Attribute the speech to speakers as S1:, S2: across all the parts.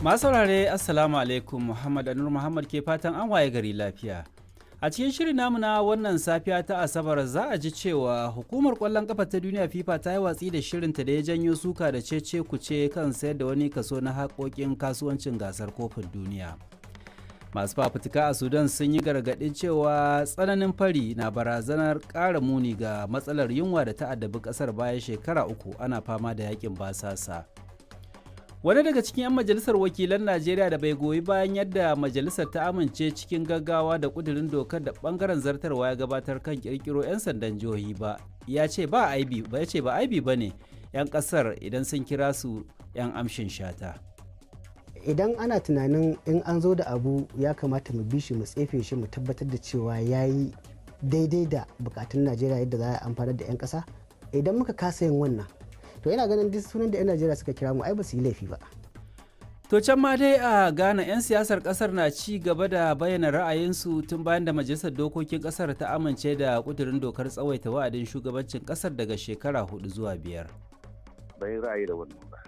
S1: Masu saurare Assalamu alaikum Muhammad Anur Muhammad ke fatan an waye gari lafiya. A cikin shirin namu na wannan safiya ta Asabar za a ji cewa hukumar kwallon kafa ta duniya FIFA ta yi watsi da shirinta da ya janyo suka da cece kuce kan sayar da wani kaso na haƙƙoƙin kasuwancin gasar kofin duniya. Masu fafutika a Sudan sun yi gargaɗin cewa tsananin fari na barazanar ƙara muni ga matsalar yunwa da ta addabi ƙasar bayan shekara uku ana fama da yakin basasa. Wani daga cikin 'yan majalisar wakilan Najeriya da bai goyi bayan yadda majalisar ta amince cikin gaggawa da kudirin dokar da bangaren zartarwa ya gabatar kan kirkiro 'yan sandan jihohi ba, ya ce ba aibi ba ne 'yan kasar idan sun kira su 'yan amshin shata.
S2: Idan ana tunanin in an zo da abu ya kamata mu bi shi mu tsefe shi mu tabbatar da cewa ya yi daidai da bukatun Najeriya yadda za a amfanar da 'yan kasa, idan muka kasa yin wannan to yana ganin duk sunan da 'yan Najeriya suka kira mu ai ba su yi laifi ba.
S1: To can ma dai a Ghana 'yan siyasar kasar na ci gaba da bayyana ra'ayinsu tun bayan da majalisar dokokin kasar ta amince da kudirin dokar tsawaita wa'adin shugabancin kasar daga shekara 4 zuwa 5.
S3: Bai ra'ayi da wannan ba,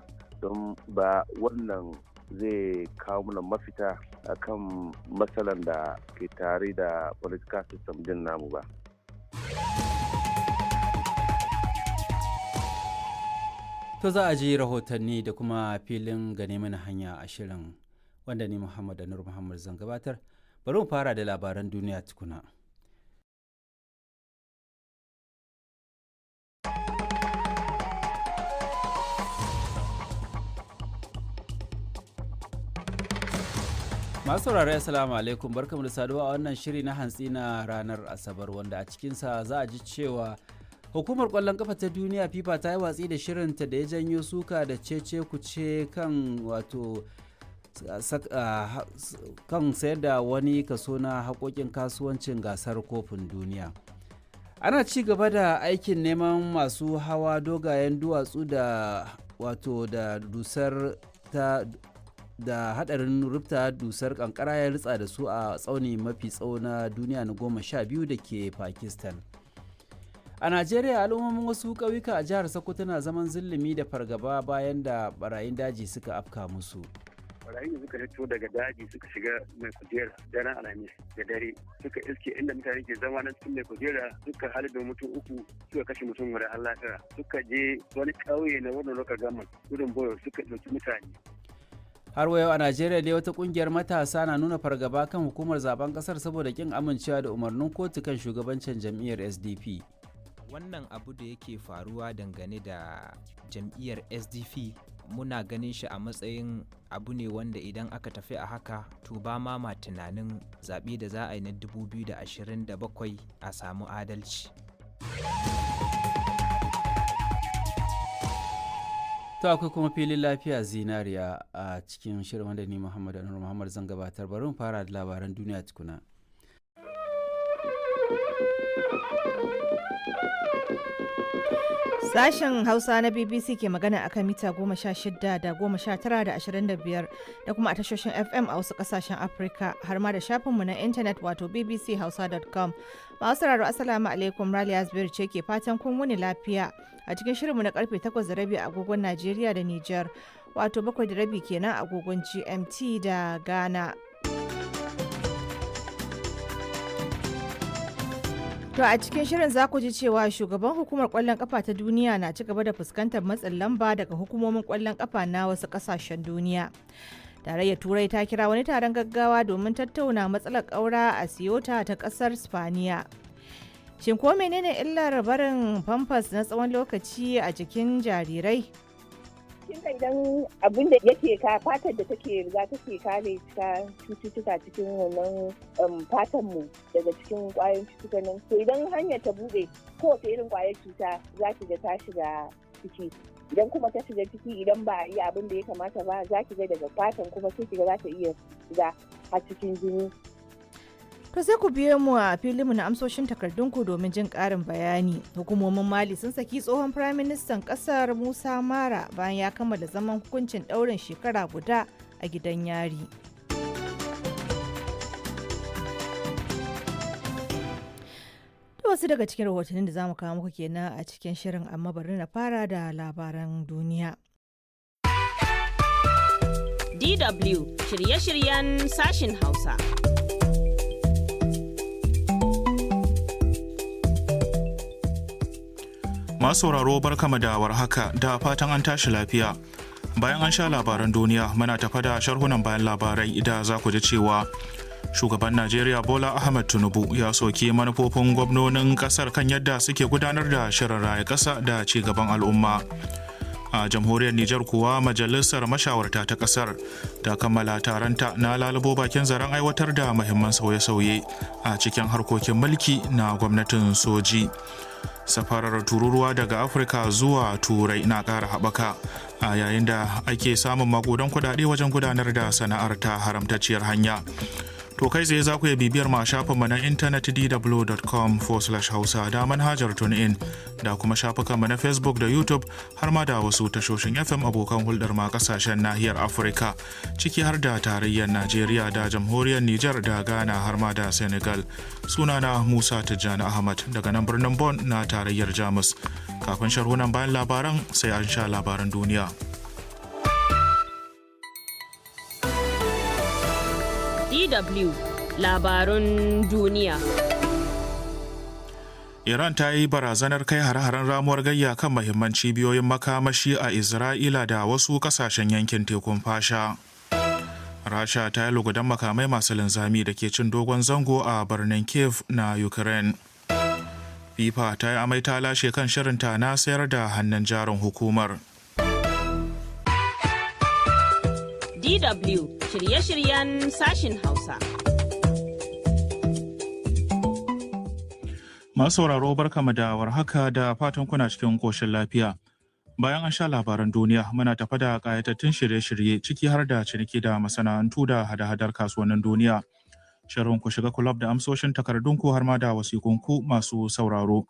S3: don ba wannan zai kawo mana mafita akan matsalan da ke tare da political system din namu ba.
S1: To za a ji rahotanni da kuma filin gane mana hanya a shirin wanda ni Muhammad Anur Muhammad zan gabatar. Bari mu fara da labaran duniya tukuna. Masu saurare Assalamu alaikum, barkamu da saduwa a wannan shiri na hantsi na ranar Asabar wanda a cikinsa za a ji cewa hukumar kwallon kafa ta duniya FIFA ta yi watsi da shirinta da ya janyo suka da cece kuce kan kan sayar da wani kaso na haƙoƙin kasuwancin gasar kofin duniya. Ana ci gaba da aikin neman masu hawa dogayen duwatsu da dusar da hadarin rufta dusar kankara ya ritsa da su a tsauni mafi tsawo na duniya na 12 da ke Pakistan. A Najeriya al'ummomin wasu ƙauyuka a jihar Sokoto na zaman zulumi da fargaba bayan da barayin daji suka afka musu.
S4: Barayin da suka fito daga daji suka shiga mai kujera daren Alhamis da dare suka iske inda mutane ke zama na cikin mai kujera suka halin mutum uku suka kashe mutum guda har lafiya suka je wani ƙauye na wannan lokacin gaman gudun boyo suka ɗauki mutane.
S1: Har wa yau a Najeriya dai wata kungiyar matasa na nuna fargaba kan hukumar zaben kasar saboda kin amincewa da umarnin kotu kan shugabancin jam'iyyar SDP.
S5: Wannan abu da yake faruwa dangane da jam'iyyar SDP muna ganin shi a matsayin abu ne wanda idan aka tafi a haka to ba ma tunanin zaɓe da za a yi na 2027 a samu adalci.
S1: To akwai kuma filin lafiya zinariya a cikin shirin wanda ni Muhammad Anur Muhammad zan gabatar. Bari mu fara da labaran duniya tukuna.
S6: Sashen Hausa na BBC ke magana akan mita 16 da 19 da 25 da kuma a tashoshin FM a wasu kasashen Afirka har ma da shafinmu na intanet wato bbchausa.com. Masu sauraro Assalamu alaikum, Raliya Zubairu ce ke fatan kun wuni lafiya a cikin shirinmu na karfe 8:30 agogon Najeriya da Nijar wato 7:30 kenan agogon GMT da Ghana. To a cikin shirin za ku ji cewa shugaban hukumar kwallon kafa ta duniya na ci gaba da fuskantar matsin lamba daga hukumomin kwallon kafa na wasu kasashen duniya. Tarayyar Turai ta kira wani taron gaggawa domin tattauna matsalar ƙaura a Siyota ta ƙasar Spaniya. Shin ko menene illar barin famfas na tsawon lokaci a jikin jarirai?
S7: Idan abin da yake ka fatar da take riga take kare cututtuka cikin wannan fatan mu daga cikin kwayoyin cututtuka nan, to idan hanyar ta bude kowace irin kwayar cuta za ki ga ta shiga ciki. Idan kuma ta shiga ciki idan ba a yi abin da ya kamata ba za ki ga daga fatan kuma sai ki ga za ta iya shiga a cikin jini.
S6: To sai ku biyo mu a filinmu na amsoshin takardunku domin jin ƙarin bayani. Hukumomin Mali sun saki tsohon Firaministan ƙasar Musa Mara bayan ya kammala zaman hukuncin ɗaurin shekara guda a gidan yari. wasu daga cikin rahotannin da za mu kawo muku kenan a cikin shirin, amma bari na fara da labaran duniya.
S8: DW shirye-shiryen sashin Hausa.
S9: Masu sauraro barkama da warhaka da fatan an tashi lafiya. Bayan an sha labaran duniya muna tafa da sharhunan bayan labarai da za ku ji cewa shugaban Najeriya Bola Ahmed Tinubu ya soki manufofin gwamnonin kasar kan yadda suke gudanar da shirin raya kasa da ci gaban al'umma. A jamhuriyar Nijar kuwa majalisar mashawarta ta kasar ta kammala taronta na lalubo bakin zaren aiwatar da muhimman sauye-sauye a cikin harkokin mulki na gwamnatin soji. Safarar tururuwa daga Afirka zuwa Turai na ƙara haɓaka a yayin da ake samun makudan kuɗaɗe wajen gudanar da sana'ar ta haramtacciyar hanya. To kai tsaye za ku iya bibiyar ma shafinmu na intanet dw.com/hausa da manhajar TuneIn da kuma shafukanmu na Facebook da YouTube har ma da wasu tashoshin FM abokan hulɗar ma kasashen nahiyar Afirka ciki har da tarayyar Najeriya da jamhuriyar Nijar da Ghana har ma da Senegal. Sunana Musa Tijjani Ahmad daga nan birnin Bonn na tarayyar Jamus. Kafin sharhunan bayan labaran sai an sha labaran duniya.
S8: DW labarun duniya.
S9: Iran ta yi barazanar kai hare-haren ramuwar gayya kan mahimman cibiyoyin makamashi a Isra'ila da wasu kasashen yankin tekun fasha. Rasha ta yi lugudan makamai masu linzami da ke cin dogon zango a birnin Kiev na Ukraine. FIFA ta yi amai ta lashe kan shirinta na sayar da hannun jarin hukumar.
S8: DW shirye-shiryen sashin Hausa.
S9: Masu sauraro barkama da warhaka da fatan kuna cikin koshin lafiya. Bayan an sha labaran duniya muna tafa da ƙayatattun shirye-shirye ciki har da ciniki da masana'antu da hada-hadar kasuwannin duniya. Shirin ku shiga kulab da amsoshin takardunku har ma da wasikunku masu sauraro.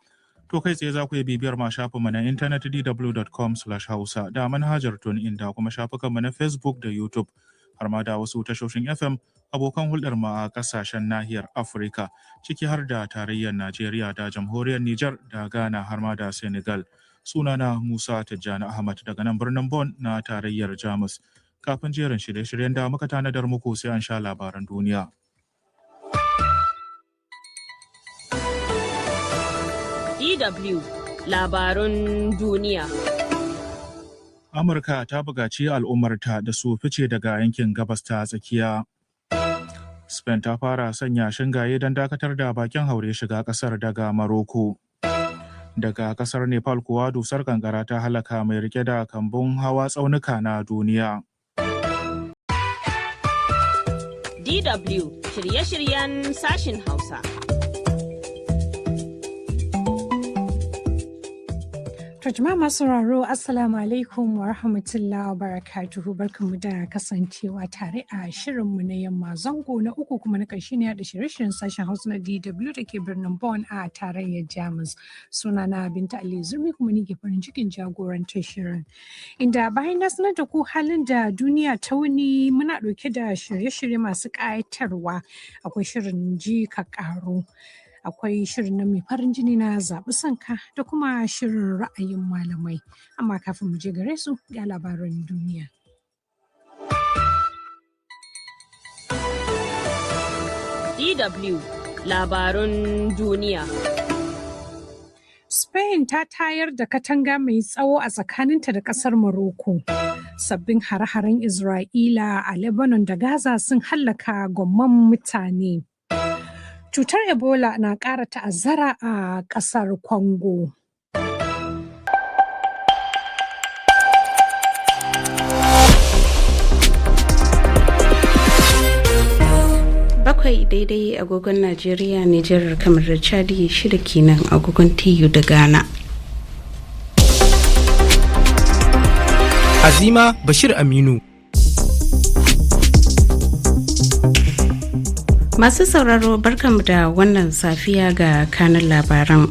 S9: To kai tsaye za ku iya bibiyar ma shafinmu na intanet dw.com/hausa da manhajar TuneIn da kuma shafukanmu na Facebook da YouTube har ma da wasu tashoshin FM abokan hulɗar ma a ƙasashen nahiyar Afirka ciki har da tarayyar Najeriya da jamhuriyar Nijar da Ghana har ma da Senegal. Sunana Musa Tijjani Ahmad daga nan birnin Bonn na tarayyar Jamus. Kafin jerin shirye-shiryen da muka tanadar muku sai an sha labaran duniya.
S8: DW labarun duniya.
S9: Amurka ta buƙaci al'ummarta da su fice daga yankin gabas ta tsakiya. Spain ta fara sanya shingaye don dakatar da bakin haure shiga ƙasar daga Maroko. Daga ƙasar Nepal kuwa dusar kankara ta halaka mai rike da kambun hawa tsaunuka na duniya.
S8: DW shirye-shiryen sashin Hausa.
S10: Jama'a masu sauraro Assalamu alaikum wa rahmatullahi wa barakatuhu, barkanmu da kasancewa tare a shirinmu na yamma zango na uku kuma na ƙarshe ne da shirye-shiryen sashen Hausa na DW da ke birnin Bonn a tarayyar Jamus. Sunana Binta Ali Zurmi kuma ni ke farin cikin jagorantar shirin. Inda bayan na sanar da ku halin da duniya ta wuni muna ɗauke da shirye-shirye masu ƙayatarwa. Akwai shirin ji ka ƙaru. Akwai shirin na mai farin jini na zaɓi sanka da kuma shirin ra'ayin malamai. Amma kafin mu je gare su ga labaran duniya.
S8: DW labarun duniya.
S10: Spain ta tayar da katanga mai tsawo a tsakaninta da ƙasar Morocco. Sabbin hare-haren Isra'ila a Lebanon da Gaza sun hallaka gwamman mutane. Cutar Ebola na ƙara ta'azzara a ƙasar Congo.
S11: Bakwai daidai agogon Najeriya, Nijar, kamar da Chadi, shida kenan agogon TU da Ghana.
S12: Azima Bashir Aminu.
S11: Masu sauraro barkanmu da wannan safiya ga kanin labaran.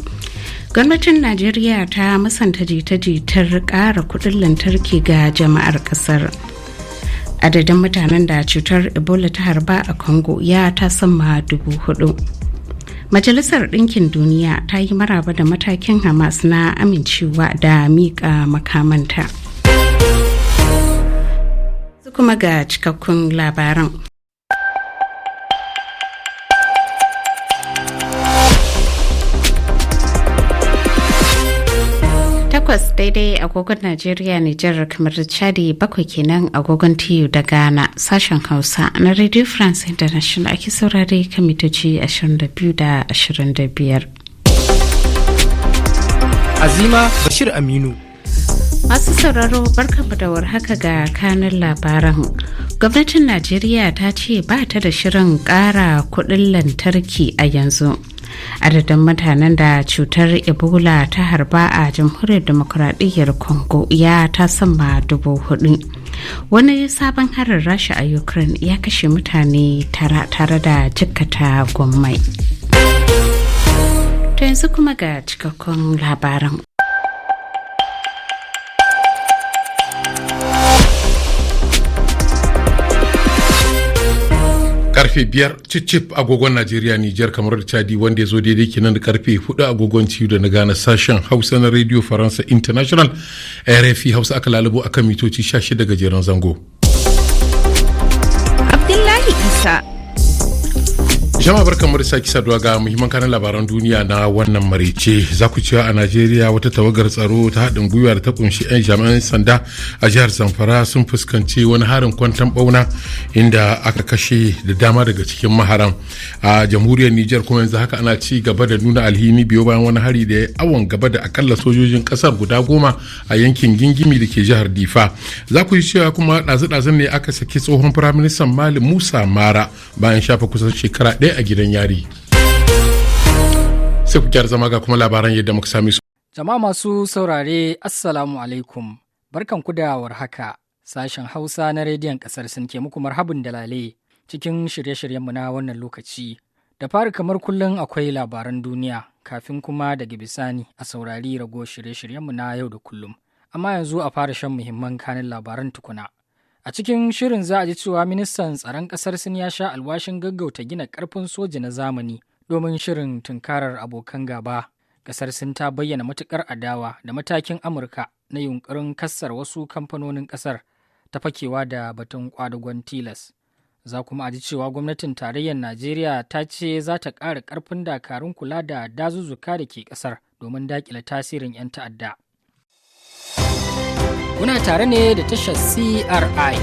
S11: Gwamnatin Najeriya ta musanta jita-jitar ƙara kuɗin lantarki ga jama'ar ƙasar. Adadin mutanen da cutar Ebola ta harba a Congo ya tasamma 4,000. Majalisar Ɗinkin Duniya ta yi maraba da matakin Hamas na amincewa da miƙa makamanta. Kuma ga cikakkun labaran. Takwas daidai agogon Najeriya, Nijar, kamar da Chadi, bakwai kenan agogon TU da Ghana. Sashen Hausa na Radio France International ake saurare kan mitoci 22 da 25.
S12: Azima Bashir Aminu.
S11: Masu sauraro barkanmu da warhaka ga kanin labaran. Gwamnatin Najeriya ta ce ba ta da shirin ƙara kuɗin lantarki a yanzu. Adadin mutanen da cutar Ebola ta harba a jamhuriyar demokuraɗiyyar Congo ya ta sama 4,000. Wani sabon harin Rasha a Ukraine ya kashe mutane tare da jikkata gwammai. To yanzu kuma ga cikakkun labaran.
S13: Karfe 5 cicip agogon Najeriya, Nijar, kamar da Chadi, wanda ya zo daidai kenan da karfe 4 agogon TU da na Ghana. Sashen Hausa na Radio Faransa International RFI Hausa aka lalubo akan mitoci 16 gajeren zango.
S6: Abdullahi Isa.
S13: Jama'a barkanmu da sake saduwa ga muhimman kanan labaran duniya na wannan maraice. Za ku cewa a Najeriya wata tawagar tsaro ta haɗin gwiwa da ta kunshi 'yan jami'an sanda a jihar Zamfara sun fuskanci wani harin kwantan bauna inda aka kashe da dama daga cikin maharan. A jamhuriyar Nijar kuma yanzu haka ana ci gaba da nuna alhini biyo bayan wani hari da ya awon gaba da akalla sojojin kasar guda 10 a yankin Gingimi da ke jihar Difa. Za ku yi cewa kuma ɗazu-ɗazun ne aka saki tsohon firaministan Mali Musa Mara bayan shafa kusan shekara ɗaya a gidan yari. Sai ku gyara zama ga kuma labaran yadda muka sami su.
S12: Jama'a masu saurare, Assalamu alaikum. Barkanku da warhaka. Sashen Hausa na rediyon kasar Sin ke muku marhabin da lale cikin shirye-shiryenmu na wannan lokaci. Da fari kamar kullum akwai labaran duniya, kafin kuma daga bisani a saurari rago shirye-shiryenmu na yau da kullum. Amma yanzu a fara shan muhimman kanin labaran tukuna. A cikin shirin za a ji cewa ministan tsaron ƙasar Sin ya sha alwashin gaggauta gina ƙarfin soja na zamani domin shirin tunkarar abokan gaba. Ƙasar Sin ta bayyana matuƙar adawa da matakin Amurka na yunƙurin kassar wasu kamfanonin ƙasar ta fakewa da batun ƙwadagon tilas. Za kuma a ji cewa gwamnatin tarayyar Najeriya ta ce za ta ƙara ƙarfin dakarun kula da dazuzzuka da ke ƙasar domin daƙile tasirin 'yan ta'adda. Kuna tare ne da tashar CRI